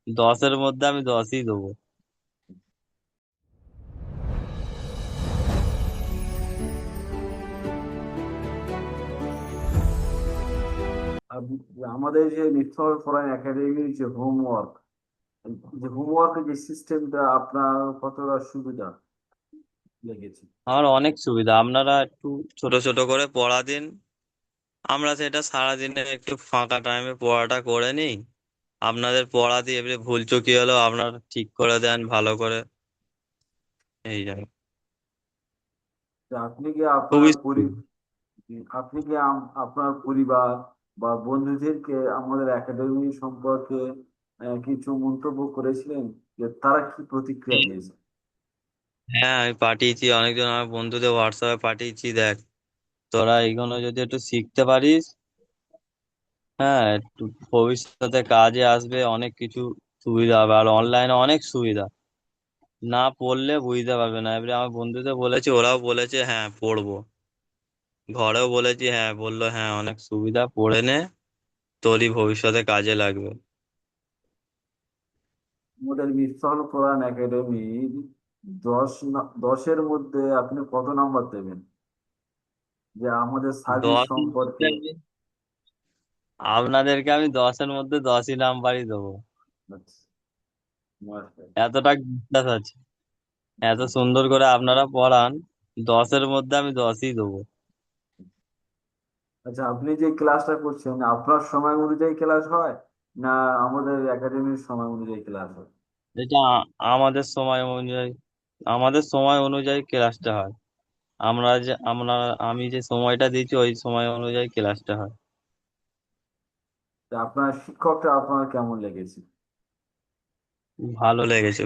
10-এর মধ্যে আমি 10ই দেবো। আর আমাদের যে মিথ্যা ফরান একাডেমির যে হোমওয়ার্ক, যে হোমওয়ার্কের যে সিস্টেমটা আপনার কতটা সুবিধা লেগেছে? আমার অনেক সুবিধা, আপনারা একটু ছোট ছোট করে পড়া দিন, আমরা সেটা সারাদিনে একটু ফাঁকা টাইমে পড়াটা করে নিই। আপনাদের পড়া দিয়ে এবারে ভুল চুকি হলেও আপনারা ঠিক করে দেন ভালো করে। এই জন্য তা আপনি কি আপনার খুবই সুবিধা। আপনি কি আপনার পরিবার বা বন্ধুদেরকে আমাদের একাডেমি সম্পর্কে কিছু মন্তব্য করেছিলেন, যে তারা কি প্রতিক্রিয়া দিয়েছে? হ্যাঁ, আমি পাঠিয়েছি, অনেকজন আমার বন্ধুদের হোয়াটসঅ্যাপে পাঠিয়েছি, দেখ তোরা এইগুলো যদি একটু শিখতে পারিস, হ্যাঁ একটু ভবিষ্যতে কাজে আসবে, অনেক কিছু সুবিধা হবে, আর অনলাইনে অনেক সুবিধা, না পড়লে বুঝতে পারবে না। এবারে আমার বন্ধুদের বলেছি, ওরাও বলেছে হ্যাঁ পড়বো, ঘরেও বলেছি, হ্যাঁ বললো হ্যাঁ অনেক সুবিধা, পড়ে নে, তোরই ভবিষ্যতে কাজে লাগবে। আমাদের মিফতাহুল কোরআন একাডেমি 10 মধ্যে আপনি কত নাম্বার দেবেন, যে আমাদের সার্ভিস 10-এর মধ্যে সম্পর্কে? আপনাদেরকে আমি 10-এর মধ্যে 10ই নাম্বারই দেবো, আচ্ছা, মাশাআল্লাহ। এতটা বিশ্বাস আছে। এত সুন্দর করে আপনারা পড়ান, 10-এর মধ্যে আমি 10ই দেবো। আচ্ছা, আপনি যে ক্লাসটা করছেন আপনার সময় অনুযায়ী ক্লাস হয়, না আমাদের একাডেমির সময় অনুযায়ী ক্লাস হয়? এটা আমাদের সময় অনুযায়ী, আমাদের সময় অনুযায়ী ক্লাসটা হয়। আমরা আমি যে সময়টা দিচ্ছি ওই সময় অনুযায়ী ক্লাসটা হয়। তা আপনার শিক্ষকটা আপনার কেমন লেগেছে? ভালো লেগেছে।